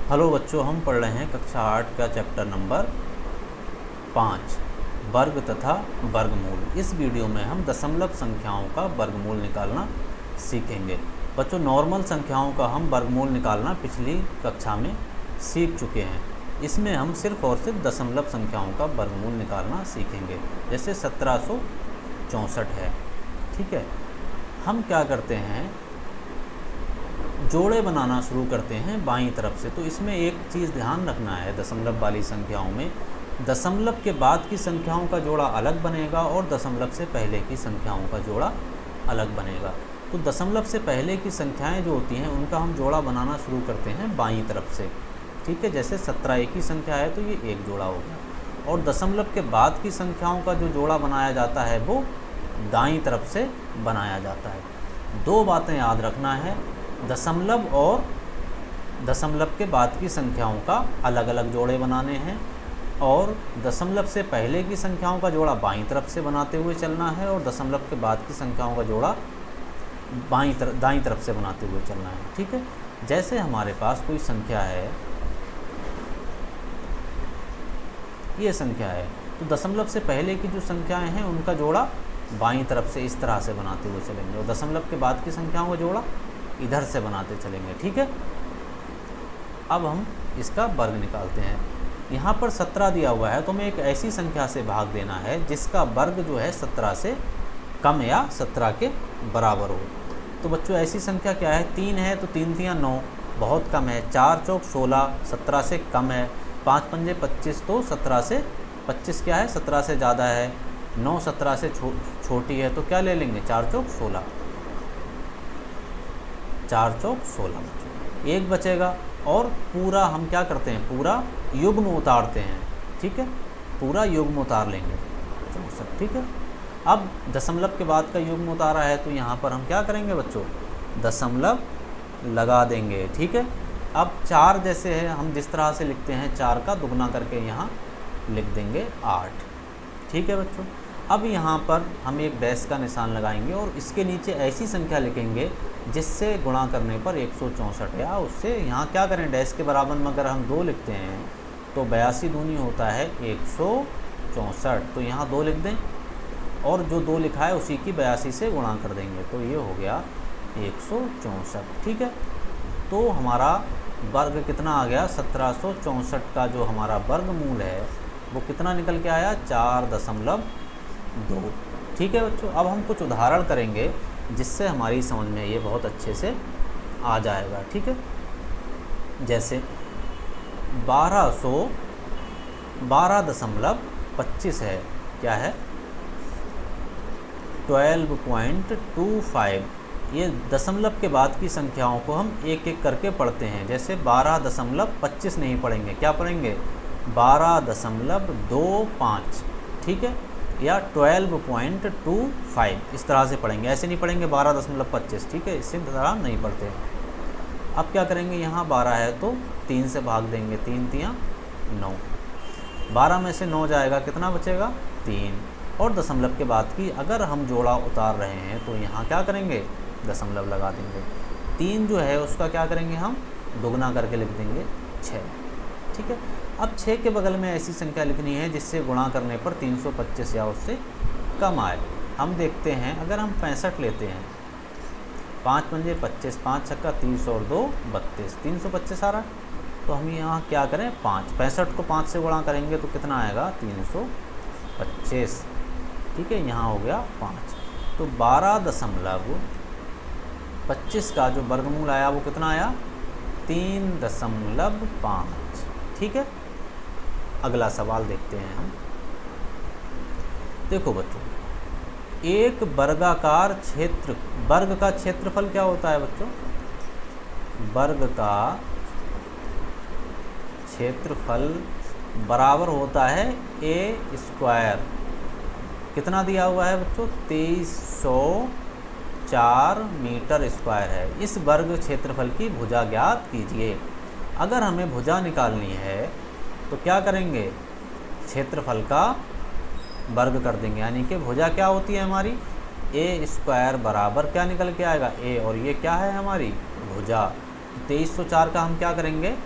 Hello बच्चों, हम पढ़ रहे हैं कक्षा 8 का चैप्टर नंबर 5 वर्ग तथा वर्गमूल। इस वीडियो में हम दशमलव संख्याओं का वर्गमूल निकालना सीखेंगे। बच्चों, नॉर्मल संख्याओं का हम वर्गमूल निकालना पिछली कक्षा में सीख चुके हैं। इसमें हम सिर्फ और सिर्फ दशमलव संख्याओं का वर्गमूल निकालना सीखेंगे। जैसे 1764 है, ठीक है। हम क्या करते हैं, जोड़े बनाना शुरू करते हैं बाईं तरफ से। तो इसमें एक चीज़ ध्यान रखना है, दशमलव वाली संख्याओं में दशमलव के बाद की संख्याओं का जोड़ा अलग बनेगा और दशमलव से पहले की संख्याओं का जोड़ा अलग बनेगा। तो दशमलव से पहले की संख्याएं जो होती हैं उनका हम जोड़ा बनाना शुरू करते हैं बाईं तरफ से, ठीक है। जैसे 17 एक ही संख्या है तो ये एक जोड़ा हो गया। और दशमलव के बाद की संख्याओं का जो जोड़ा बनाया जाता है वो दाईं तरफ से बनाया जाता है। दो बातें याद रखना है, दशमलव और दशमलव के बाद की संख्याओं का अलग अलग जोड़े बनाने हैं और दशमलव से पहले की संख्याओं का जोड़ा बाईं तरफ से बनाते हुए चलना है और दशमलव के बाद की संख्याओं का जोड़ा दाईं तरफ से बनाते हुए चलना है, ठीक है। जैसे हमारे पास कोई संख्या है, ये संख्या है, तो दशमलव से पहले की जो संख्याएं हैं उनका जोड़ा बाईं तरफ से इस तरह से बनाते हुए चलेंगे और दशमलव के बाद की संख्याओं का जोड़ा इधर से बनाते चलेंगे, ठीक है। अब हम इसका वर्ग निकालते हैं। यहाँ पर 17 दिया हुआ है तो हमें एक ऐसी संख्या से भाग देना है जिसका वर्ग जो है 17 से कम या 17 के बराबर हो। तो बच्चों, ऐसी संख्या क्या है, 3 है तो 3 तियाँ 9, बहुत कम है। 4 चौक 16, 17 से कम है। 5 पंजे 25, तो 17 से 25 क्या है, 17 से ज़्यादा है। 9 17 से छोटी है तो क्या ले लेंगे, 4 चौक 16, 4 चौक 16 बच्चों, एक बचेगा। और पूरा हम क्या करते हैं, पूरा युग्म उतारते हैं, ठीक है। पूरा युग्म उतार लेंगे 64, ठीक है। अब दशमलव के बाद का युग्म उतारा है तो यहाँ पर हम क्या करेंगे बच्चों, दशमलव लगा देंगे, ठीक है। अब 4 जैसे है, हम जिस तरह से लिखते हैं 4 का दुगना करके यहाँ लिख देंगे 8, ठीक है बच्चों। अब यहाँ पर हम एक डैश का निशान लगाएंगे और इसके नीचे ऐसी संख्या लिखेंगे जिससे गुणा करने पर 164 या उससे, यहाँ क्या करें, डैश के बराबर में अगर हम 2 लिखते हैं तो 82 दूनी होता है 164, तो यहाँ 2 लिख दें और जो 2 लिखा है उसी की 82 से गुणा कर देंगे तो ये हो गया 164, ठीक है। तो हमारा वर्ग कितना आ गया, 1764 का जो हमारा वर्गमूल है वो कितना निकल के आया, 4.2, ठीक है बच्चों। अब हम कुछ उदाहरण करेंगे जिससे हमारी समझ में ये बहुत अच्छे से आ जाएगा, ठीक है। जैसे 12.25 है, क्या है, 12.25। ये दशमलव के बाद की संख्याओं को हम एक एक करके पढ़ते हैं। जैसे 12.25 नहीं पढ़ेंगे, क्या पढ़ेंगे, 12.25, ठीक है, या 12.25 इस तरह से पढ़ेंगे। ऐसे नहीं पढ़ेंगे 12.25, ठीक है, इससे तरह नहीं पढ़ते हैं। अब क्या करेंगे, यहाँ 12 है तो 3 से भाग देंगे, 3 तियाँ 9, 12 में से 9 जाएगा, कितना बचेगा, 3। और दशमलव के बाद की अगर हम जोड़ा उतार रहे हैं तो यहाँ क्या करेंगे, दशमलव लगा देंगे। 3 जो है उसका क्या करेंगे, हम दुगना करके लिख देंगे 6, ठीक है। अब 6 के बगल में ऐसी संख्या लिखनी है जिससे गुणा करने पर 325 या उससे कम आए। हम देखते हैं, अगर हम 65 लेते हैं, 5 पंजे 25, 5 छक्का 30 और 2 32, 325 आ रहा है। तो हम यहाँ क्या करें, 65 को 5 से गुणा करेंगे तो कितना आएगा, 325, ठीक है। यहाँ हो गया 5, तो 12.25 का जो वर्गमूल आया वो कितना आया, 3.5, ठीक है। अगला सवाल देखते हैं हम। देखो बच्चों, एक वर्गाकार क्षेत्र, वर्ग का क्षेत्रफल क्या होता है बच्चों, वर्ग का क्षेत्रफल बराबर होता है a²। कितना दिया हुआ है बच्चों, 2304 मीटर स्क्वायर है। इस वर्ग क्षेत्रफल की भुजा ज्ञात कीजिए। अगर हमें भुजा निकालनी है तो क्या करेंगे, क्षेत्रफल का वर्ग कर देंगे, यानी कि भुजा क्या होती है हमारी, a² बराबर क्या निकल के आएगा, a, और ये क्या है हमारी भुजा। 2304 का हम क्या करेंगे,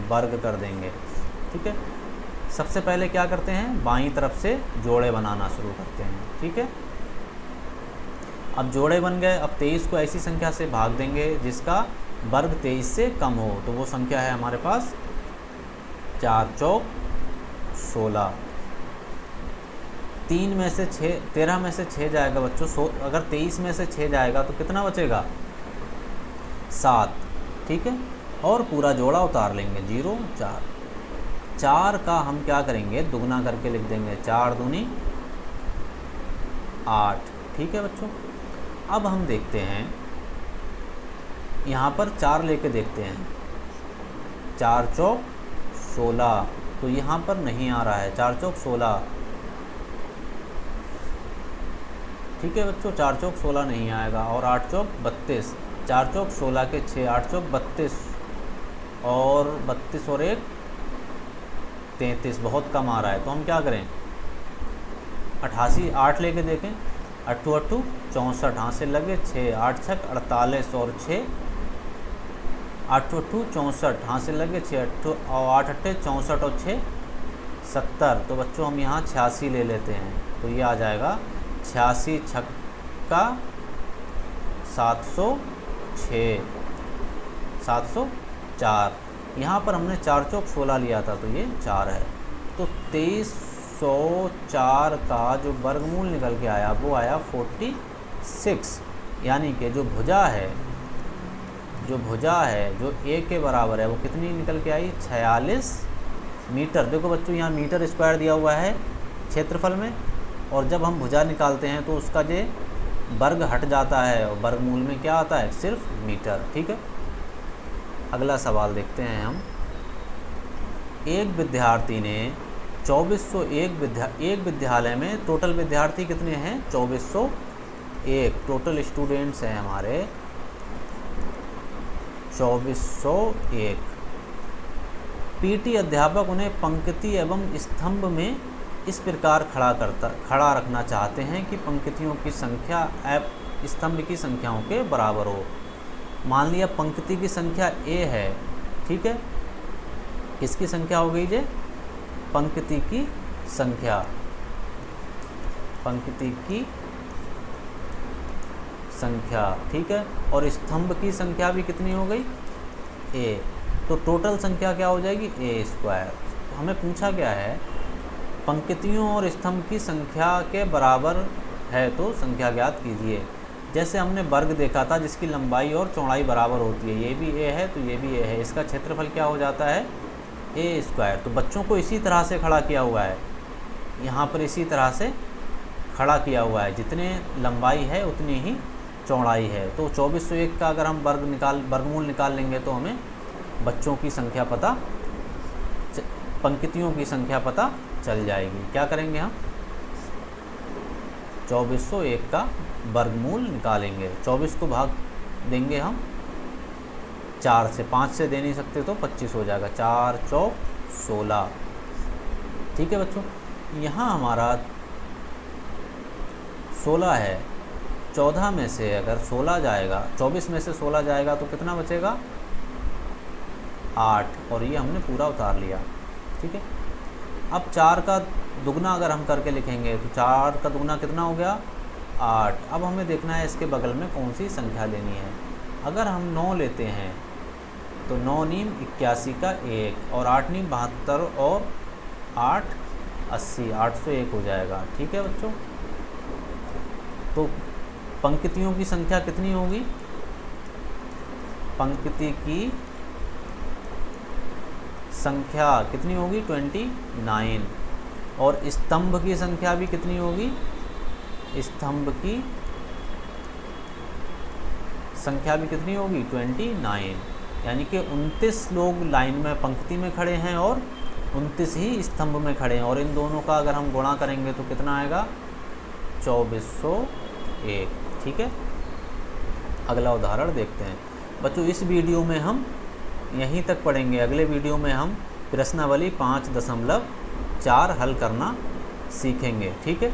वर्ग कर देंगे। ठीक है, सबसे पहले क्या करते हैं, बाईं तरफ से जोड़े बनाना शुरू करते हैं। ठीक है, अब जोड़े बन गए। अब 23 को ऐसी संख्या से भाग देंगे जिसका वर्ग 23 से कम हो, तो वो संख्या है हमारे पास 4 चौक 16। 13 में से 6 जाएगा बच्चों, अगर 23 में से 6 जाएगा तो कितना बचेगा, 7। ठीक है, और पूरा जोड़ा उतार लेंगे, 0 4। 4 का हम क्या करेंगे, दुगना करके लिख देंगे, 4 दूनी 8। ठीक है बच्चों, अब हम देखते हैं यहाँ पर 4 लेके देखते हैं, 4 चौक 16, तो यहाँ पर नहीं आ रहा है, 4 चौक 16। ठीक है बच्चों, 4 चौक 16 नहीं आएगा, और 8 चौक 32, 4 चौक 16 के 6, 8 चौक 32, और 32 और 1 33, बहुत कम आ रहा है। तो हम क्या करें, 88, 8 लेके देखें, 8 8 64, हाथ से लगे 6, 8 6 48 और 6, 8 8 64, हाथ से लगे 6, 8 8 64 और 6 70। तो बच्चों हम यहाँ 86 ले लेते हैं, तो ये आ जाएगा 86 छक्का 706 704। यहाँ पर हमने 4 चौक 16 लिया था, तो ये 4 है। तो 2304 का जो वर्गमूल निकल के आया वो आया 46, यानी कि जो भुजा है जो ए के बराबर है वो कितनी निकल के आई, 46 मीटर। देखो बच्चों, यहाँ मीटर स्क्वायर दिया हुआ है क्षेत्रफल में, और जब हम भुजा निकालते हैं तो उसका जो वर्ग हट जाता है और वर्गमूल में क्या आता है, सिर्फ मीटर। ठीक है, अगला सवाल देखते हैं हम। एक विद्यार्थी ने 2401 एक विद्यालय में टोटल विद्यार्थी कितने हैं, 2401 टोटल स्टूडेंट्स हैं हमारे 2401। पीटी अध्यापक उन्हें पंक्ति एवं स्तंभ में इस प्रकार खड़ा रखना चाहते हैं कि पंक्तियों की संख्या स्तंभ की संख्याओं के बराबर हो। मान लिया पंक्ति की संख्या ए है, ठीक है, किसकी संख्या हो गई जे, पंक्ति की संख्या ठीक है, और स्तंभ की संख्या भी कितनी हो गई, ए। तो टोटल संख्या क्या हो जाएगी, ए स्क्वायर। तो हमें पूछा क्या है, पंक्तियों और स्तंभ की संख्या के बराबर है तो संख्या ज्ञात कीजिए। जैसे हमने वर्ग देखा था जिसकी लंबाई और चौड़ाई बराबर होती है, ये भी ए है तो ये भी ए है, इसका क्षेत्रफल क्या हो जाता है, ए स्क्वायर। तो बच्चों को इसी तरह से खड़ा किया हुआ है, यहाँ पर इसी तरह से खड़ा किया हुआ है, जितने लंबाई है उतनी ही चौड़ाई है। तो 2401 का अगर हम वर्गमूल निकाल लेंगे तो हमें बच्चों की संख्या पंक्तियों की संख्या पता चल जाएगी। क्या करेंगे हम, 2401 का वर्गमूल निकालेंगे। 24 को भाग देंगे हम 4 से, 5 से दे नहीं सकते तो 25 हो जाएगा, 4 चौक 16। ठीक है बच्चों, यहाँ हमारा 16 है, 14 में से अगर 16 जाएगा, 24 में से 16 जाएगा तो कितना बचेगा, 8, और ये हमने पूरा उतार लिया। ठीक है, अब 4 का दुगना अगर हम करके लिखेंगे तो 4 का दुगना कितना हो गया, 8। अब हमें देखना है इसके बगल में कौन सी संख्या लेनी है। अगर हम 9 लेते हैं तो 9 नीम 81 का 1, और 8 नीम 72, और 8 80, 801 हो जाएगा। ठीक है बच्चों, तो पंक्तियों की संख्या कितनी होगी, पंक्ति की संख्या कितनी होगी, 29, और स्तंभ की संख्या भी कितनी होगी, स्तंभ की संख्या भी कितनी होगी, 29, यानी कि 29 लोग लाइन में पंक्ति में खड़े हैं और 29 ही स्तंभ में खड़े हैं, और इन दोनों का अगर हम गुणा करेंगे तो कितना आएगा, 2401। ठीक है, अगला उदाहरण देखते हैं। बच्चों इस वीडियो में हम यहीं तक पढ़ेंगे, अगले वीडियो में हम प्रश्नावली 5.4 हल करना सीखेंगे। ठीक है।